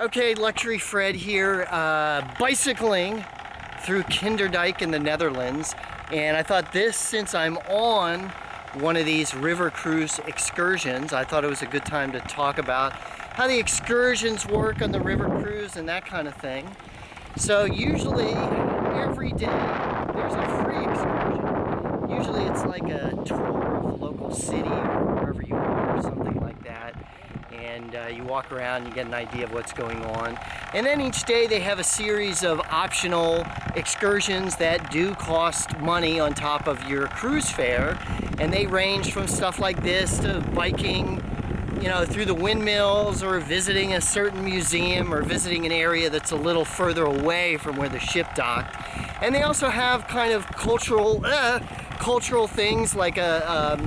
Okay, Luxury Fred here, bicycling through Kinderdijk in the Netherlands, and I thought since I'm on one of these river cruise excursions, I thought it was a good time to talk about how the excursions work on the river cruise and that kind of thing. So usually, every day, there's a free excursion. Usually it's like a tour of a local city or wherever you are or something like that. And you walk around, you get an idea of what's going on. And then each day they have a series of optional excursions that do cost money on top of your cruise fare. And they range from stuff like this to biking, you know, through the windmills, or visiting a certain museum, or visiting an area that's a little further away from where the ship docked. And they also have kind of cultural things like a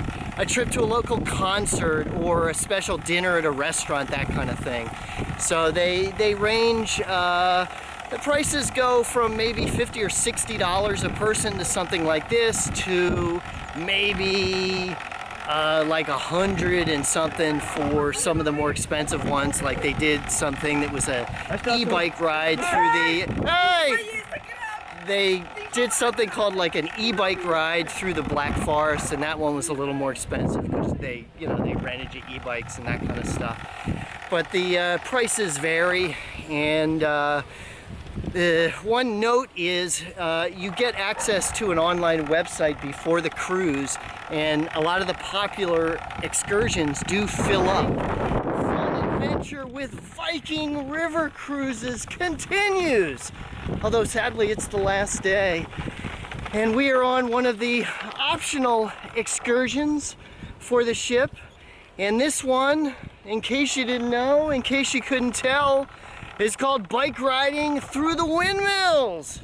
trip to a local concert or a special dinner at a restaurant, that kind of thing. So they range, the prices go from maybe $50 or $60 a person to something like this to maybe like $100 and something for some of the more expensive ones. Like they did something that was a e-bike ride through the, they did something called like an e-bike ride through the Black Forest, and that one was a little more expensive because they rented you e-bikes and that kind of stuff. But the prices vary, and one note is you get access to an online website before the cruise, and a lot of the popular excursions do fill up. Fun adventure with Viking River Cruises continues, although sadly it's the last day. And we are on one of the optional excursions for the ship, and this one, in case you didn't know, in case you couldn't tell, is called bike riding through the windmills.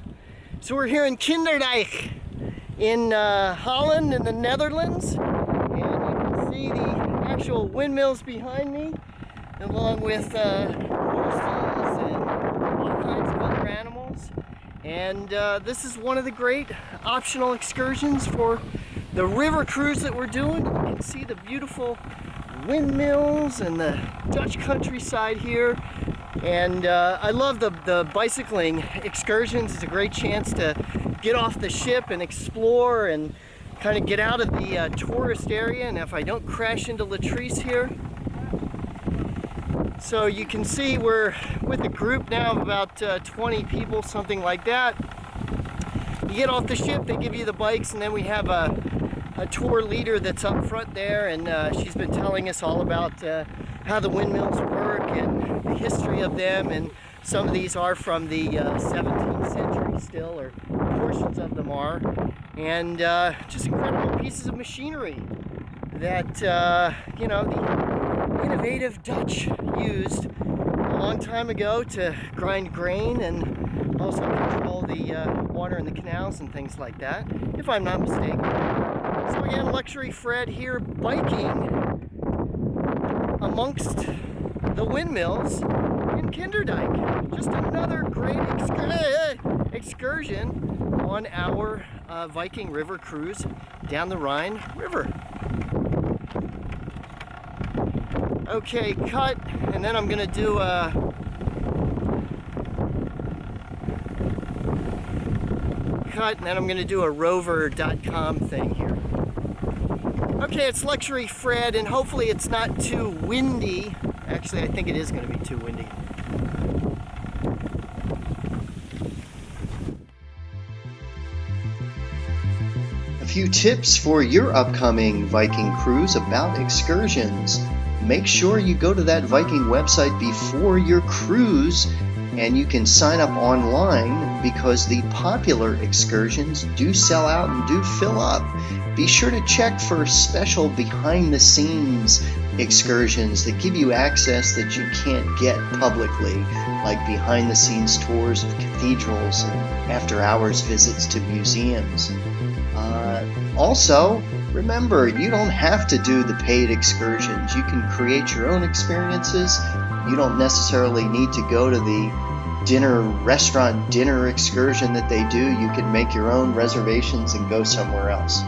So we're here in Kinderdijk in Holland in the Netherlands, and you can see the actual windmills behind me, along with horses and all kinds of other animals. And this is one of the great optional excursions for the river cruise that we're doing. You can see the beautiful windmills and the Dutch countryside here. And I love the bicycling excursions. It's a great chance to get off the ship and explore and kind of get out of the tourist area. And if I don't crash into Latrice here. So you can see we're with a group now of about 20 people, something like that. You get off the ship, they give you the bikes, and then we have a tour leader that's up front there, and she's been telling us all about how the windmills work and the history of them. And some of these are from the 17th century still, or portions of them are. And just incredible pieces of machinery that, you know, the innovative Dutch used a long time ago to grind grain and also control the water in the canals and things like that, if I'm not mistaken. So again, Luxury Fred here, biking amongst the windmills in Kinderdijk. Just another great excursion on our Viking River cruise down the Rhine River. Okay, cut, and then I'm gonna do a rover.com thing here. Okay, it's Luxury Fred, and hopefully it's not too windy. Actually, I think it is gonna be too windy. A few tips for your upcoming Viking cruise about excursions. Make sure you go to that Viking website before your cruise, and you can sign up online because the popular excursions do sell out and do fill up. Be sure to check for special behind-the-scenes excursions that give you access that you can't get publicly, like behind-the-scenes tours of cathedrals and after-hours visits to museums. Also, remember, you don't have to do the paid excursions. You can create your own experiences. You don't necessarily need to go to the restaurant dinner excursion that they do. You can make your own reservations and go somewhere else.